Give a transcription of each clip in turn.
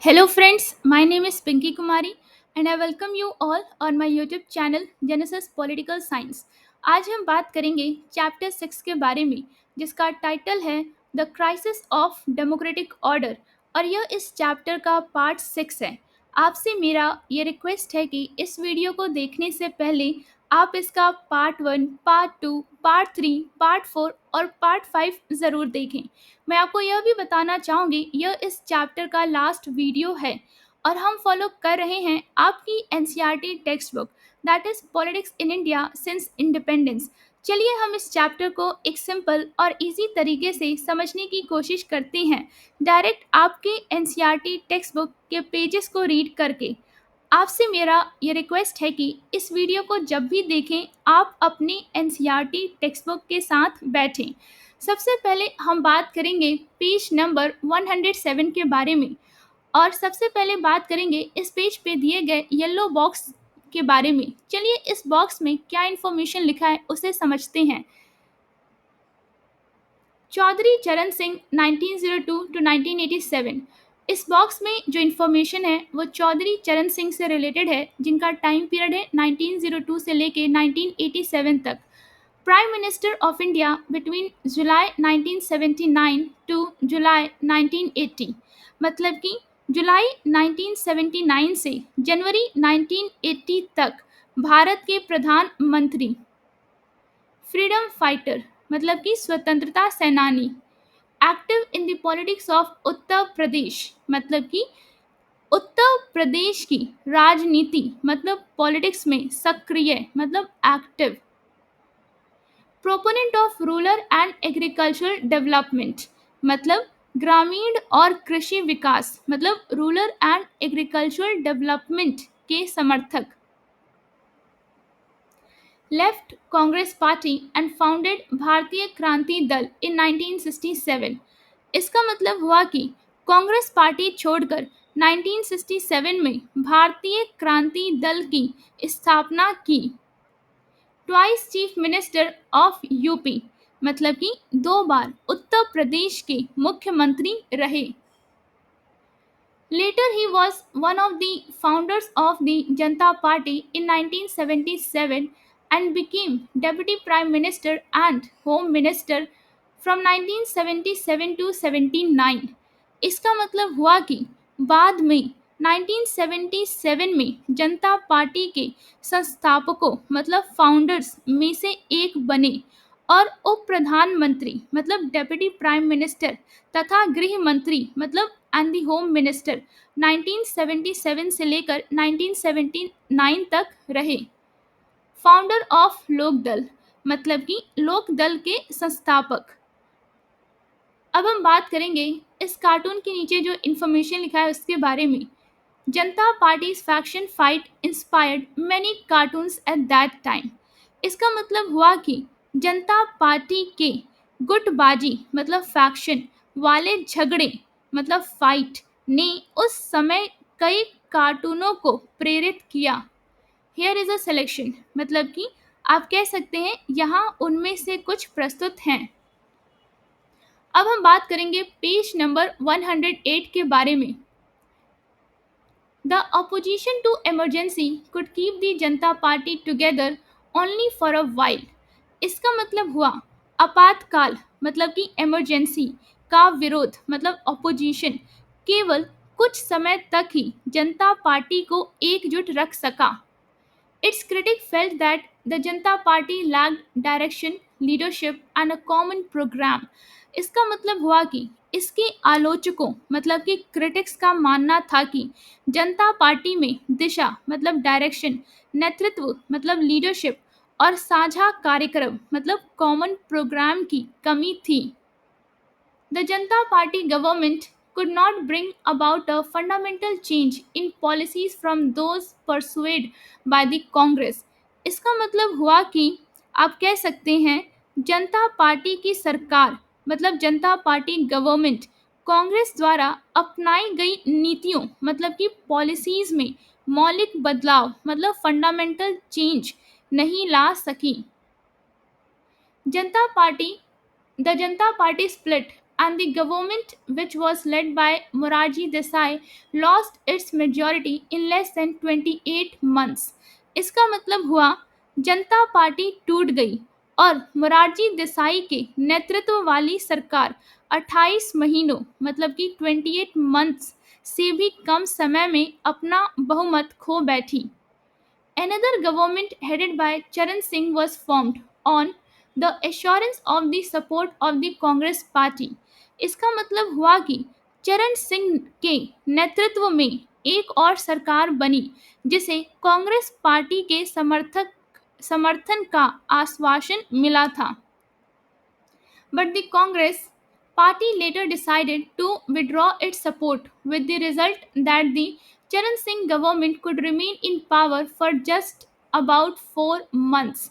Hello friends, my name is Pinky Kumari and I welcome you all on my YouTube channel Genesis Political Science. आज हम बात करेंगे chapter 6 के बारे में जिसका टाइटल है the crisis of democratic order और यह इस चैप्टर का पार्ट 6 है। आपसे मेरा ये रिक्वेस्ट है कि इस वीडियो को देखने से पहले आप इसका पार्ट 1, पार्ट 2, पार्ट 3, पार्ट 4 और पार्ट 5 ज़रूर देखें। मैं आपको यह भी बताना चाहूँगी यह इस चैप्टर का लास्ट वीडियो है और हम फॉलो कर रहे हैं आपकी NCERT text book that is politics in India since independence. चलिए हम इस चैप्टर को एक सिंपल और इजी तरीके से समझने की कोशिश करते हैं डायरेक्ट आपके एनसीईआरटी टेक्स्ट बुक के पेजेस को रीड करके। आपसे मेरा ये रिक्वेस्ट है कि इस वीडियो को जब भी देखें आप अपनी एनसीईआरटी टेक्स्ट बुक के साथ बैठें। सबसे पहले हम बात करेंगे पेज नंबर 107 के बारे में और सबसे पहले बात करेंगे इस पेज पे दिए गए येलो बॉक्स के बारे में। चलिए इस बॉक्स में क्या इन्फॉर्मेशन लिखा है उसे समझते हैं। चौधरी चरण सिंह 1902 टू 1987। इस बॉक्स में जो इन्फॉर्मेशन है वो चौधरी चरण सिंह से रिलेटेड है जिनका टाइम पीरियड है 1902 से लेके 1987 तक। Prime minister of India between July 1979 to July 1980, मतलब कि जुलाई 1979 से जनवरी 1980 तक भारत के प्रधानमंत्री। फ्रीडम फाइटर मतलब कि स्वतंत्रता सेनानी। Active in the politics of Uttar Pradesh, मतलब कि उत्तर प्रदेश की राजनीति मतलब पॉलिटिक्स में सक्रिय मतलब active. Proponent of rural and agricultural development, मतलब ग्रामीण और कृषि विकास मतलब रूरल एंड एग्रीकल्चरल डेवलपमेंट के समर्थक। Left Congress party and founded भारतीय क्रांति दल इन 1967। इसका मतलब हुआ कि कांग्रेस पार्टी छोड़कर 1967 में भारतीय क्रांति दल की स्थापना की। Twice chief minister of UP, मतलब कि 2 बार उत्तर प्रदेश के मुख्यमंत्री रहे। Later, he was one of the founders of the Janata Party in 1977 and became Deputy Prime Minister and Home Minister from 1977 to 79। इसका मतलब हुआ कि बाद में 1977 में जनता पार्टी के संस्थापकों मतलब फाउंडर्स में से एक बने और उप प्रधानमंत्री मतलब डेप्यूटी प्राइम मिनिस्टर तथा गृह मंत्री मतलब एंड दी होम मिनिस्टर 1977 से लेकर 1979 तक रहे। फाउंडर ऑफ लोकदल, मतलब कि लोक दल के संस्थापक। अब हम बात करेंगे इस कार्टून के नीचे जो इन्फॉर्मेशन लिखा है उसके बारे में। Janata party's faction fight inspired many cartoons at that time. इसका मतलब हुआ कि जनता पार्टी के गुटबाजी मतलब फैक्शन वाले झगड़े मतलब फाइट ने उस समय कई कार्टूनों को प्रेरित किया। हियर इज अ सिलेक्शन, मतलब कि आप कह सकते हैं यहाँ उनमें से कुछ प्रस्तुत हैं। अब हम बात करेंगे पेज नंबर 108 के बारे में। The opposition to emergency could keep the Janata party together only for a while। इसका मतलब हुआ आपातकाल मतलब कि इमरजेंसी का विरोध मतलब ऑपोजिशन केवल कुछ समय तक ही जनता पार्टी को एकजुट रख सका। Its critics felt that the Janata Party lacked direction, leadership and a common program। इसका मतलब हुआ कि इसके आलोचकों मतलब कि क्रिटिक्स का मानना था कि जनता पार्टी में दिशा मतलब डायरेक्शन, नेतृत्व मतलब लीडरशिप और साझा कार्यक्रम मतलब कॉमन प्रोग्राम की कमी थी। The Janata Party government could not bring about a fundamental change in policies from those pursued by the Congress। इसका मतलब हुआ कि आप कह सकते हैं जनता पार्टी की सरकार मतलब जनता पार्टी गवर्नमेंट कांग्रेस द्वारा अपनाई गई नीतियों मतलब कि पॉलिसीज में मौलिक बदलाव मतलब फंडामेंटल चेंज नहीं ला सकी। जनता party the Janata party split and the government, which was led by Morarji Desai, lost its majority in less than 28 months. इसका मतलब हुआ जनता पार्टी टूट गई और मोरारजी देसाई के नेतृत्व वाली सरकार 28 महीनों मतलब कि 28 मंथ्स से भी कम समय में अपना बहुमत खो बैठी. Another government headed by Charan Singh was formed on the assurance of the support of the Congress party. इसका मतलब हुआ कि चरण सिंह के नेतृत्व में एक और सरकार बनी जिसे कांग्रेस पार्टी के समर्थन का आश्वासन मिला था. But the Congress party later decided to withdraw its support, with the result that the Charan Singh government could remain in power for just about 4 months.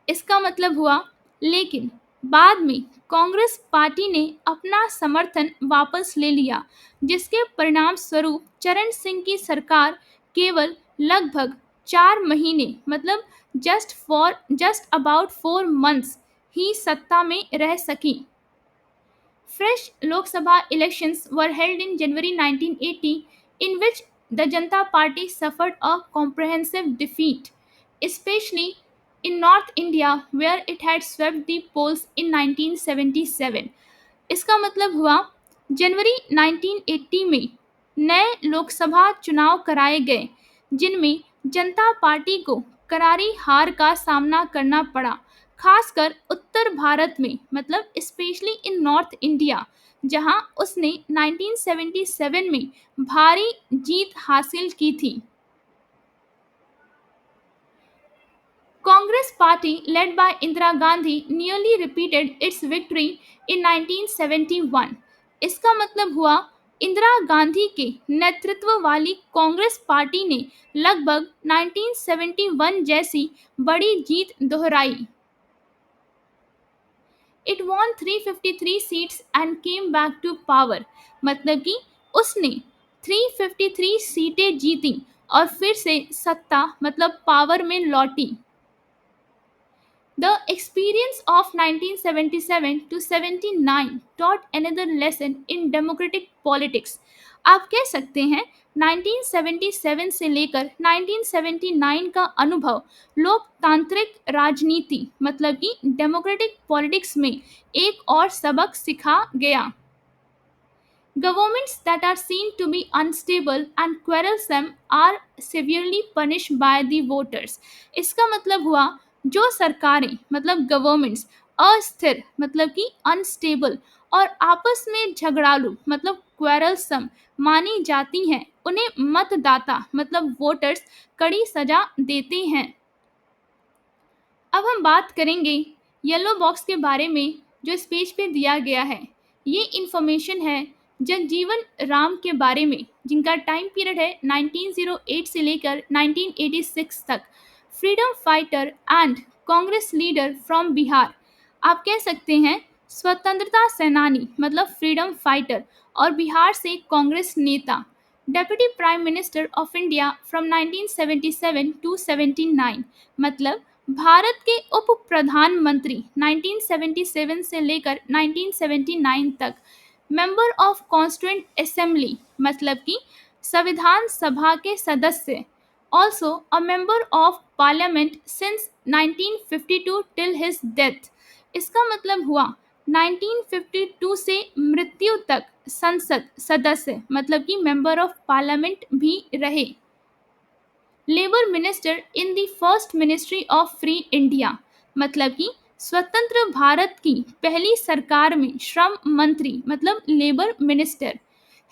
इसका मतलब हुआ लेकिन बाद में कांग्रेस पार्टी ने अपना समर्थन वापस ले लिया जिसके परिणाम स्वरूप चरण सिंह की सरकार केवल लगभग 4 महीने मतलब जस्ट अबाउट 4 मंथ्स ही सत्ता में रह सकी. Fresh Lok Sabha elections were held in January 1980, in which the Janata Party suffered a comprehensive defeat, especially in North India, where it had swept the polls in 1977. इसका मतलब हुआ जनवरी 1980 में नए लोकसभा चुनाव कराए गए जिनमें जनता पार्टी को करारी हार का सामना करना पड़ा, खासकर उत्तर भारत में मतलब स्पेशली इन नॉर्थ इंडिया जहां उसने 1977 में भारी जीत हासिल की थी. Congress party led by Indira Gandhi nearly repeated its victory in 1971. इसका मतलब हुआ इंदिरा गांधी के नेतृत्व वाली कांग्रेस पार्टी ने लगभग 1971 जैसी बड़ी जीत दोहराई. It won 353 seats and came back to power. मतलब कि उसने 353 सीटें जीती और फिर से सत्ता मतलब पावर में लौटी. The experience of 1977 to 79 taught another lesson in democratic politics. आप कह सकते हैं 1977 से लेकर 1979 का अनुभव लोकतांत्रिक राजनीति मतलब कि डेमोक्रेटिक पॉलिटिक्स में एक और सबक सिखा गया. Governments that are seen to be unstable and quarrelsome are severely punished by the voters. इसका मतलब हुआ जो सरकारें मतलब गवर्नमेंट्स अस्थिर मतलब कि अनस्टेबल और आपस में झगड़ालू मतलब क्वेरलसम मानी जाती हैं उन्हें मतदाता मतलब वोटर्स कड़ी सजा देते हैं. अब हम बात करेंगे येलो बॉक्स के बारे में जो इस पेज पे दिया गया है. ये इंफॉर्मेशन है जगजीवन राम के बारे में जिनका टाइम पीरियड है 1908 से लेकर 1986 तक. Freedom fighter and Congress leader from Bihar. आप कह सकते हैं स्वतंत्रता सेनानी मतलब फ्रीडम फाइटर और बिहार से कांग्रेस नेता. Deputy prime minister of India from 1977 to 79 मतलब भारत के उप प्रधानमंत्री 1977 से लेकर 1979 तक. मेंबर ऑफ कॉन्स्टिट्यूएंट असेंबली मतलब कि संविधान सभा के सदस्य. Also a member of parliament since 1952 till his death. इसका मतलब हुआ 1952 से मृत्यु तक संसद सदस्य मतलब कि मेंबर ऑफ पार्लियामेंट भी रहे. Labour minister in the first ministry of free India मतलब कि स्वतंत्र भारत की पहली सरकार में श्रम मंत्री मतलब labour minister.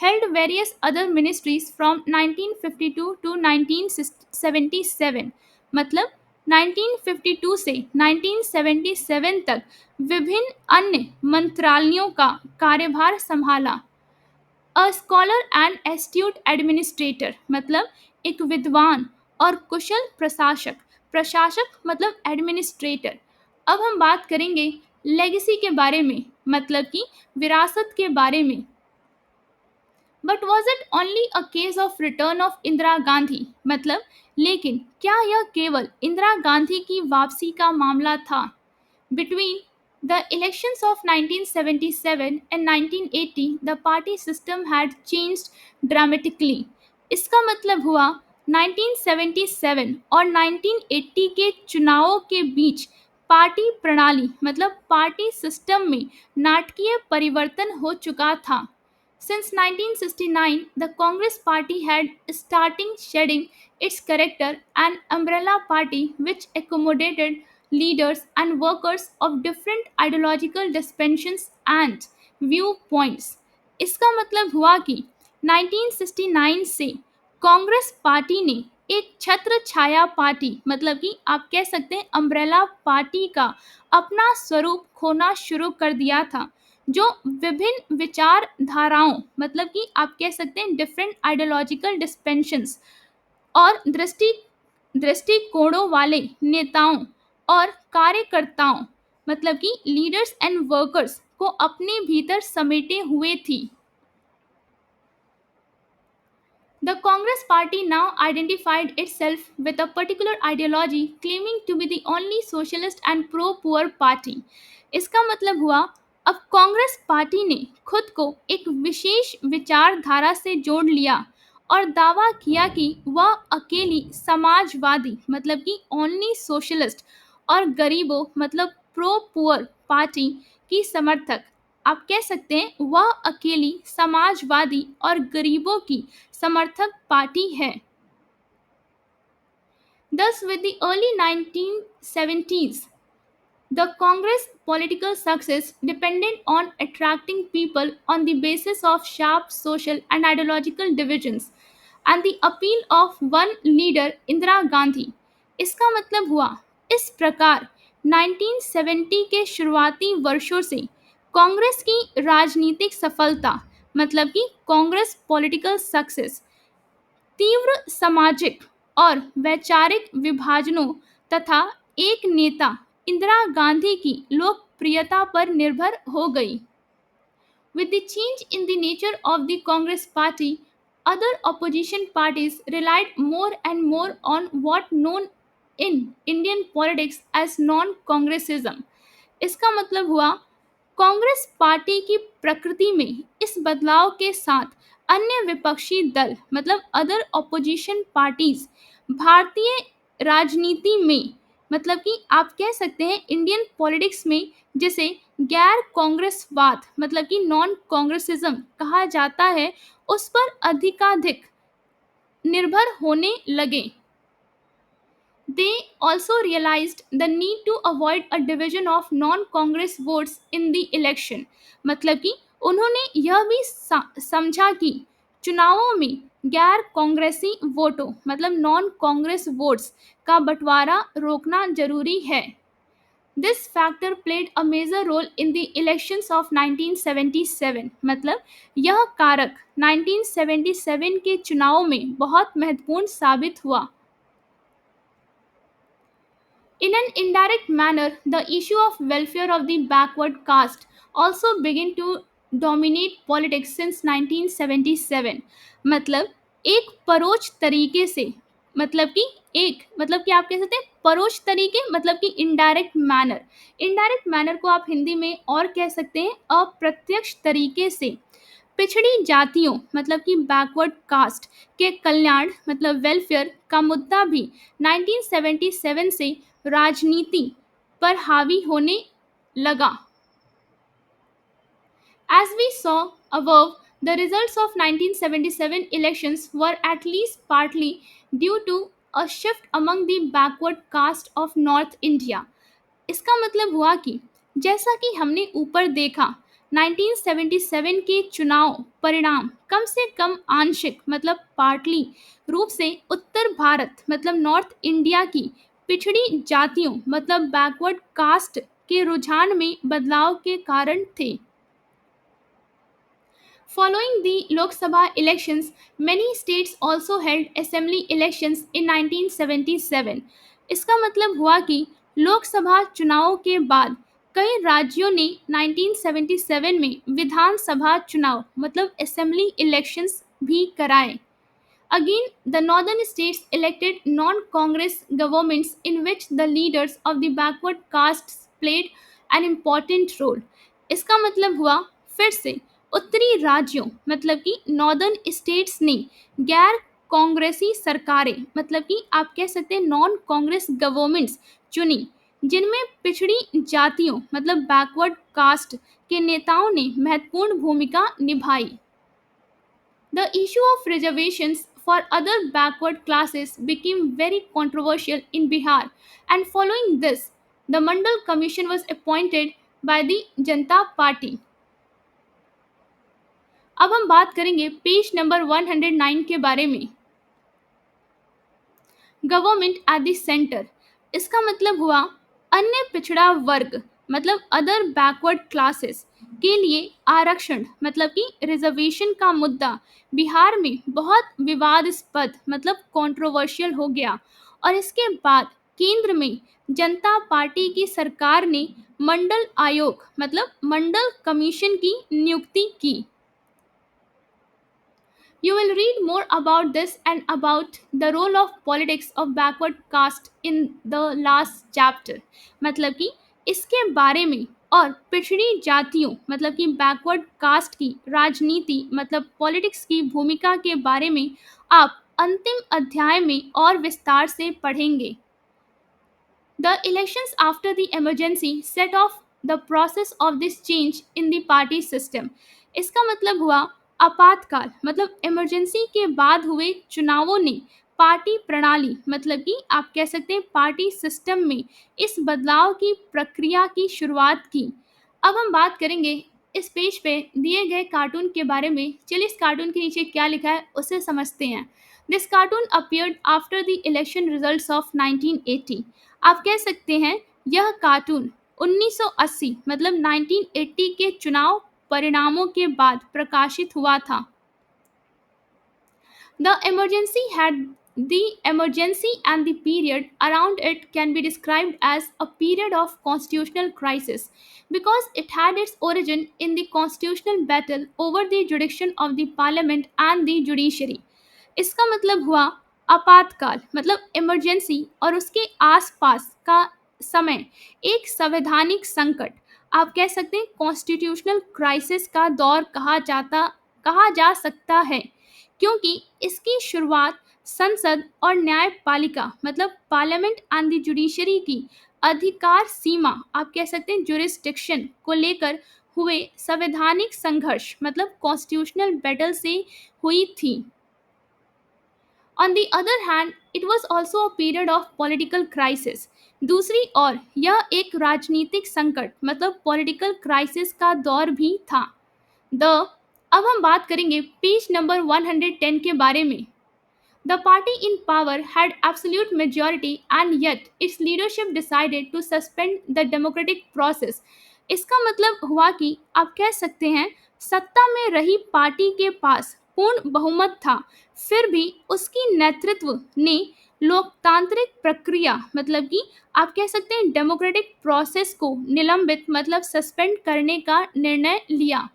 Held various other ministries from 1952 to 1977 मतलब 1952 से 1977 तक विभिन्न अन्य मंत्रालयों का कार्यभार संभाला. A scholar and astute administrator मतलब एक विद्वान और कुशल प्रशासक. प्रशासक मतलब एडमिनिस्ट्रेटर. अब हम बात करेंगे लेगेसी के बारे में मतलब कि विरासत के बारे में. But was it only a case of return of Indira Gandhi मतलब लेकिन क्या यह केवल इंदिरा गांधी की वापसी का मामला था. Between The elections of 1977 and 1980, the party system had changed dramatically. इसका मतलब हुआ 1977 और 1980 के चुनावों के बीच पार्टी प्रणाली मतलब पार्टी सिस्टम में नाटकीय परिवर्तन हो चुका था. Since 1969, the Congress Party had starting shedding its character an umbrella party which accommodated leaders and workers of different ideological dispensations and viewpoints. इसका मतलब हुआ कि 1969 से कांग्रेस पार्टी ने एक छत्र छाया पार्टी मतलब कि आप कह सकते हैं अम्ब्रेला पार्टी का अपना स्वरूप खोना शुरू कर दिया था, जो विभिन्न विचारधाराओं मतलब कि आप कह सकते हैं डिफरेंट आइडियोलॉजिकल डिस्पेंशंस और दृष्टिकोणों वाले नेताओं और कार्यकर्ताओं मतलब कि लीडर्स एंड वर्कर्स को अपने भीतर समेटे हुए थी. The Congress Party now identified itself with a particular ideology, claiming to be the only socialist and pro-poor party. इसका मतलब हुआ अब कांग्रेस पार्टी ने खुद को एक विशेष विचारधारा से जोड़ लिया और दावा किया कि वह अकेली समाजवादी मतलब कि ओनली सोशलिस्ट और गरीबों मतलब प्रो पुअर पार्टी की समर्थक. आप कह सकते हैं वह अकेली समाजवादी और गरीबों की समर्थक पार्टी है. Thus, with the early 1970s, the Congress political success depended on attracting people on the basis of sharp social and ideological divisions and the appeal of one leader, Indira Gandhi. इसका मतलब हुआ इस प्रकार 1970 के शुरुआती वर्षों से कांग्रेस की राजनीतिक सफलता मतलब कि कांग्रेस पॉलिटिकल सक्सेस तीव्र सामाजिक और वैचारिक विभाजनों तथा एक नेता इंदिरा गांधी की लोकप्रियता पर निर्भर हो गई. With the change in the nature of the Congress party, other opposition parties relied more and more on what known in Indian politics as non-congressism. इसका मतलब हुआ कांग्रेस पार्टी की प्रकृति में इस बदलाव के साथ अन्य विपक्षी दल मतलब अदर ऑपोजिशन पार्टीज भारतीय राजनीति में मतलब कि आप कह सकते हैं इंडियन पॉलिटिक्स में जिसे गैर कांग्रेसवाद मतलब कि नॉन कांग्रेसिज्म कहा जाता है उस पर अधिकाधिक निर्भर होने लगे. They also realized the need to avoid a division of non-Congress votes in the election. मतलब कि उन्होंने यह भी समझा कि चुनावों में गैर कांग्रेसी वोटों मतलब नॉन कांग्रेस वोट्स का बंटवारा रोकना जरूरी है. This factor played a major role in the elections of 1977. मतलब यह कारक 1977 के चुनावों में बहुत महत्वपूर्ण साबित हुआ. In an indirect manner, the issue of welfare of the backward caste also began to dominate politics since 1977. मतलब एक परोक्ष तरीके से मतलब कि एक मतलब कि आप कह सकते हैं परोक्ष तरीके मतलब कि इनडायरेक्ट मैनर को आप हिंदी में और कह सकते हैं अप्रत्यक्ष तरीके से पिछड़ी जातियों मतलब कि बैकवर्ड कास्ट के कल्याण मतलब वेलफेयर का मुद्दा भी 1977 से राजनीति पर हावी होने लगा. As we saw above, the results of 1977 elections were at least partly due to a shift among the backward caste of North India. इसका मतलब हुआ कि जैसा कि हमने ऊपर देखा 1977 के चुनाव परिणाम कम से कम आंशिक मतलब पार्टली रूप से उत्तर भारत मतलब नॉर्थ इंडिया की पिछड़ी जातियों मतलब बैकवर्ड कास्ट के रुझान में बदलाव के कारण थे. Following the Lok Sabha elections, many states also held assembly elections in 1977. इसका मतलब हुआ कि लोकसभा चुनावों के बाद कई राज्यों ने 1977 में विधानसभा चुनाव मतलब असेंबली इलेक्शंस भी कराए. Again, the northern states elected non-Congress governments in which the leaders of the backward castes played an important role. इसका मतलब हुआ फिर से उत्तरी राज्यों मतलब कि नॉर्दर्न स्टेट्स ने गैर कांग्रेसी सरकारें मतलब कि आप कह सकते हैं नॉन कांग्रेस गवर्नमेंट्स चुनी, जिनमें पिछड़ी जातियों मतलब बैकवर्ड कास्ट के नेताओं ने महत्वपूर्ण भूमिका निभाई. The issue of reservations for other backward classes became very controversial in Bihar, and following this, the Mandal Commission was appointed by the Janata Party. अब हम बात करेंगे पेज नंबर 109 के बारे में. गवर्नमेंट एट द सेंटर, इसका मतलब हुआ अन्य पिछड़ा वर्ग मतलब अदर बैकवर्ड क्लासेस के लिए आरक्षण मतलब कि रिजर्वेशन का मुद्दा बिहार में बहुत विवादास्पद मतलब कंट्रोवर्शियल हो गया, और इसके बाद केंद्र में जनता पार्टी की सरकार ने मंडल आयोग मतलब मंडल कमीशन की नियुक्ति की. You will read more about this and about the role of politics of backward caste in the last chapter. मतलब कि इसके बारे में और पिछड़ी जातियों मतलब कि बैकवर्ड कास्ट की राजनीति मतलब पॉलिटिक्स की भूमिका के बारे में आप अंतिम अध्याय में और विस्तार से पढ़ेंगे. The elections after the emergency set off the process of this change in the party system. इसका मतलब हुआ आपातकाल मतलब इमरजेंसी के बाद हुए चुनावों ने पार्टी प्रणाली मतलब कि आप कह सकते हैं पार्टी सिस्टम में इस बदलाव की प्रक्रिया की शुरुआत की. अब हम बात करेंगे इस पेज पे दिए गए कार्टून के बारे में. चलिए इस कार्टून के नीचे क्या लिखा है उसे समझते हैं. This cartoon appeared after the election results of 1980. आप कह सकते हैं यह कार्टून 1980 मतलब 1980 के चुनाव परिणामों के बाद प्रकाशित हुआ था. The emergency and the period around it can be described as a period of constitutional crisis because it had its origin in the constitutional battle over the jurisdiction of the parliament and the judiciary. इसका मतलब हुआ आपातकाल मतलब emergency और उसके आसपास का समय एक संवैधानिक संकट आप कह सकते हैं कॉन्स्टिट्यूशनल क्राइसिस का दौर कहा जा सकता है, क्योंकि इसकी शुरुआत संसद और न्यायपालिका मतलब पार्लियामेंट एंड द जुडिशरी की अधिकार सीमा आप कह सकते हैं जुरिस्डिक्शन को लेकर हुए संवैधानिक संघर्ष मतलब कॉन्स्टिट्यूशनल बैटल से हुई थी. On the other hand, it was also a period of political crisis. दूसरी ओर यह एक राजनीतिक संकट मतलब पॉलिटिकल क्राइसिस का दौर भी था. द अब हम बात करेंगे पेज नंबर 110 के बारे में. The party in power had absolute majority and yet its leadership decided to suspend the democratic process. इसका मतलब हुआ कि आप कह सकते हैं सत्ता में रही पार्टी के पास पूर्ण बहुमत था, फिर भी उसकी नेतृत्व ने लोकतांत्रिक प्रक्रिया मतलब कि आप कह सकते हैं डेमोक्रेटिक प्रोसेस को निलंबित मतलब सस्पेंड करने का निर्णय लिया.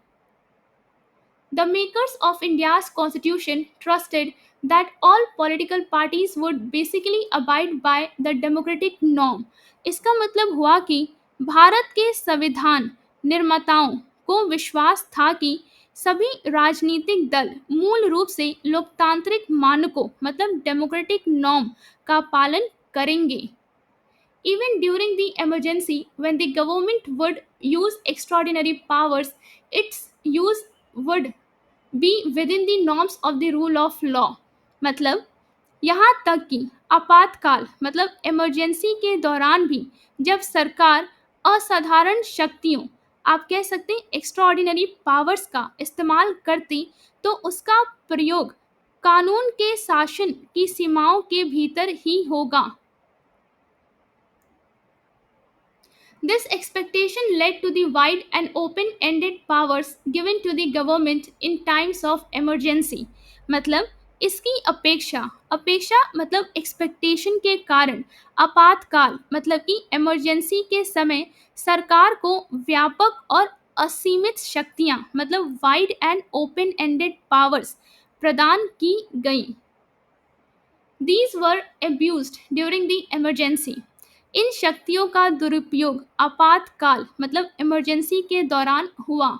The makers of India's constitution trusted that all political parties would basically abide by the democratic norm. इसका मतलब हुआ कि भारत के संविधान निर्माताओं को विश्वास था कि सभी राजनीतिक दल मूल रूप से लोकतांत्रिक मानकों मतलब डेमोक्रेटिक नॉर्म का पालन करेंगे. Even during the emergency, when the government would use extraordinary powers, its use would be within the norms of the rule of law. मतलब यहाँ तक कि आपातकाल मतलब इमरजेंसी के दौरान भी जब सरकार असाधारण शक्तियों आप कह सकते हैं एक्स्ट्राऑर्डिनरी पावर्स का इस्तेमाल करती तो उसका प्रयोग कानून के शासन की सीमाओं के भीतर ही होगा. This expectation led to the wide and open-ended powers given to the government in times of emergency. मतलब इसकी अपेक्षा मतलब एक्सपेक्टेशन के कारण आपातकाल मतलब कि इमरजेंसी के समय सरकार को व्यापक और असीमित शक्तियां मतलब wide and open ended powers प्रदान की गई. These were abused during the emergency. इन शक्तियों का दुरुपयोग आपातकाल मतलब इमरजेंसी के दौरान हुआ।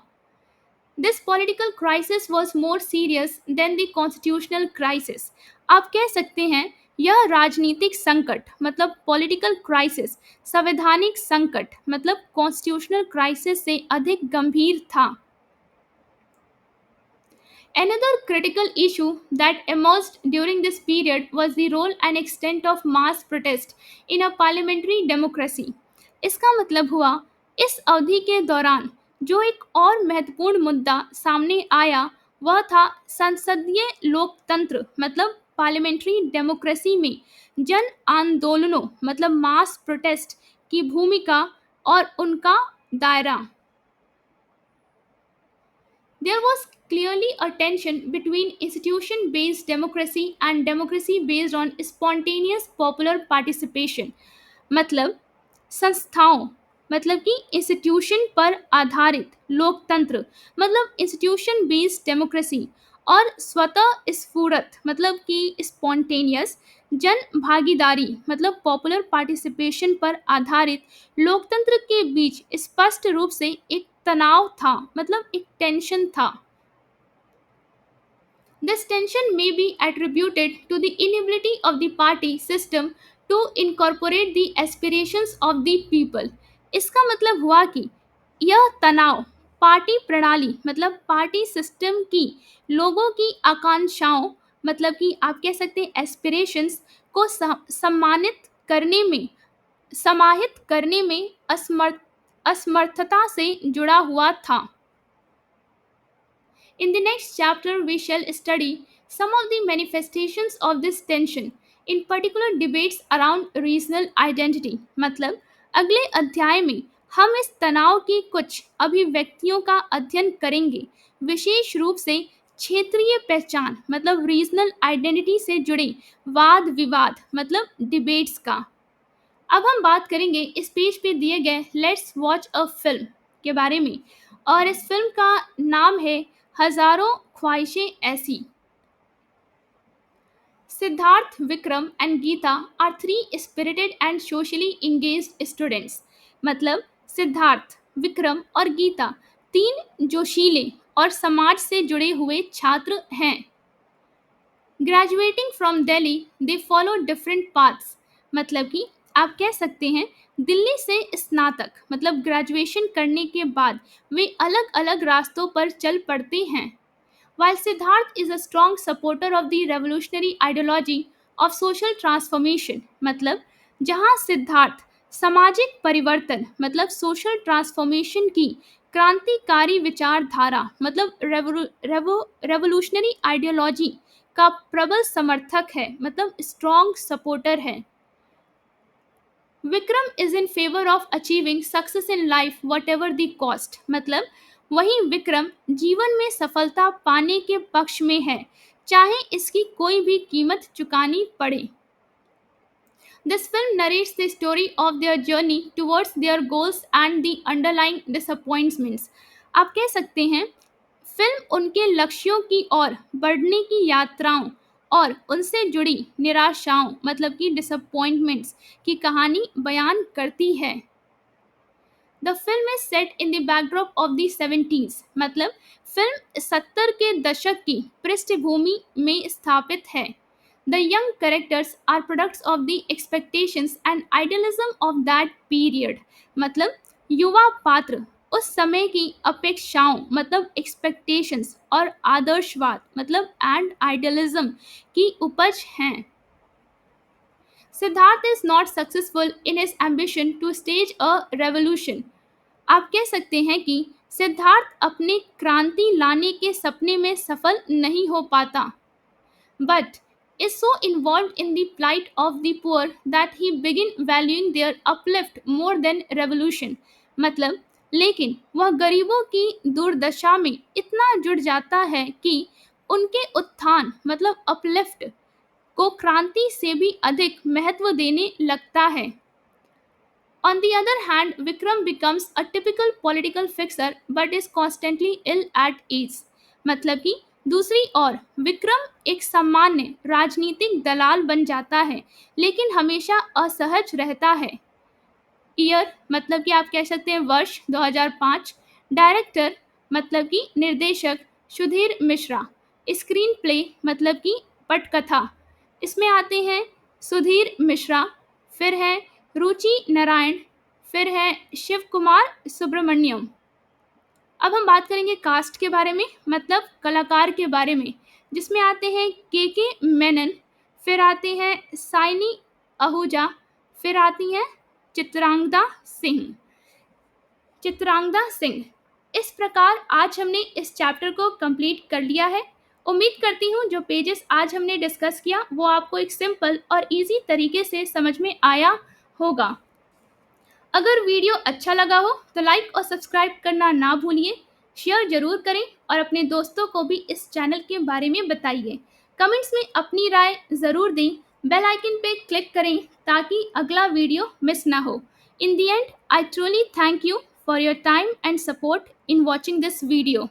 This political crisis was more serious than the constitutional crisis. आप कह सकते हैं यह राजनीतिक संकट मतलब पॉलिटिकल क्राइसिस संवैधानिक संकट मतलब कॉन्स्टिट्यूशनल क्राइसिस से अधिक गंभीर था। Another critical issue that emerged during this period was the role and extent of mass protest in a parliamentary democracy. इसका मतलब हुआ इस अवधि के दौरान जो एक और महत्वपूर्ण मुद्दा सामने आया वह था संसदीय लोकतंत्र मतलब पार्लियामेंट्री डेमोक्रेसी में जन आंदोलनों मतलब मास प्रोटेस्ट की भूमिका और उनका दायरा। There was clearly a tension between institution based democracy and democracy based on spontaneous popular participation. मतलब संस्थाओं मतलब कि इंस्टीट्यूशन पर आधारित लोकतंत्र मतलब इंस्टीट्यूशन बेस्ड डेमोक्रेसी और स्वतः स्फूर्त मतलब कि स्पॉन्टेनियस जन भागीदारी मतलब पॉपुलर पार्टिसिपेशन पर आधारित लोकतंत्र के बीच स्पष्ट रूप से एक तनाव था मतलब एक टेंशन था। This tension may be attributed to the inability of the party system to incorporate the aspirations of the people. इसका मतलब हुआ कि यह तनाव पार्टी प्रणाली मतलब पार्टी सिस्टम की लोगों की आकांक्षाओं मतलब कि आप कह सकते हैं एस्पिरेशंस को सम्मानित करने में समाहित करने में असमर्थता से जुड़ा हुआ था। In the next chapter, we shall study some of the manifestations of this tension, in particular debates around regional identity. मतलब अगले अध्याय में हम इस तनाव की कुछ अभिव्यक्तियों का अध्ययन करेंगे, विशेष रूप से क्षेत्रीय पहचान मतलब रीजनल आइडेंटिटी से जुड़े वाद विवाद मतलब डिबेट्स का। अब हम बात करेंगे इस पेज पे दिए गए लेट्स वॉच अ फिल्म के बारे में और इस फिल्म का नाम है Hazaaron Khwahishein Aisi. Siddhartha Vikram and Geeta are three spirited and socially engaged students. मतलब सिद्धार्थ विक्रम और गीता तीन जोशीले और समाज से जुड़े हुए छात्र हैं। Graduating from Delhi they follow different paths. मतलब कि आप कह सकते हैं दिल्ली से स्नातक मतलब ग्रेजुएशन करने के बाद वे अलग अलग रास्तों पर चल पड़ते हैं। While Siddharth is a strong supporter of the revolutionary ideology of social transformation, मतलब जहाँ सिद्धार्थ सामाजिक परिवर्तन मतलब सोशल ट्रांसफॉर्मेशन की क्रांतिकारी विचारधारा मतलब रेवोल्यूशनरी आइडियोलॉजी का प्रबल समर्थक है मतलब स्ट्रॉन्ग सपोर्टर है। Vikram is in favour of achieving success in life what ever the cost. मतलब वहीं विक्रम जीवन में सफलता पाने के पक्ष में है चाहे इसकी कोई भी कीमत चुकानी पड़े। This film narrates the story of their journey towards their goals and the underlying disappointments. आप कह सकते हैं फिल्म उनके लक्ष्यों की ओर बढ़ने की यात्राओं और उनसे जुड़ी निराशाओं मतलब कि डिसअपॉइंटमेंट्स की कहानी बयान करती है। The film is set in the backdrop of the 70s। मतलब फिल्म 70 के दशक की पृष्ठभूमि में स्थापित है। The young characters are products of the expectations and idealism of that period. मतलब युवा पात्र उस समय की अपेक्षाओं मतलब एक्सपेक्टेशंस और आदर्शवाद मतलब एंड आइडियलिज्म की उपज हैं। Siddhartha is not successful in his ambition to stage a revolution. आप कह सकते हैं कि सिद्धार्थ अपने क्रांति लाने के सपने में सफल नहीं हो पाता but is so involved in the plight of the poor that he begin valuing their uplift more than revolution। मतलब लेकिन वह गरीबों की दुर्दशा में इतना जुड़ जाता है कि उनके उत्थान मतलब अपलिफ्ट को क्रांति से भी अधिक महत्व देने लगता है। On the other hand, Vikram becomes a typical political fixer but is constantly ill at ease। मतलब कि दूसरी ओर विक्रम एक सामान्य राजनीतिक दलाल बन जाता है लेकिन हमेशा असहज रहता है। ईयर मतलब कि आप कह सकते हैं वर्ष 2005। डायरेक्टर मतलब कि निर्देशक सुधीर मिश्रा। स्क्रीन प्ले मतलब कि पटकथा, इसमें आते हैं सुधीर मिश्रा, फिर है रुचि नारायण, फिर है शिव कुमार सुब्रमण्यम। अब हम बात करेंगे कास्ट के बारे में, मतलब कलाकार के बारे में, जिसमें आते हैं के मेनन, फिर आते हैं साइनी आहूजा, फिर आती हैं चित्रांगदा सिंह। चित्रांगदा सिंह। इस प्रकार आज हमने इस चैप्टर को कंप्लीट कर लिया है। उम्मीद करती हूँ जो पेजेस आज हमने डिस्कस किया वो आपको एक सिंपल और इजी तरीके से समझ में आया होगा। अगर वीडियो अच्छा लगा हो तो लाइक और सब्सक्राइब करना ना भूलिए। शेयर जरूर करें और अपने दोस्तों को भी इस चैनल के बारे में बताइए। कमेंट्स में अपनी राय ज़रूर दें। बेल आइकन पे क्लिक करें ताकि अगला वीडियो मिस ना हो। In the end, I truly thank you for your time and support in watching this video.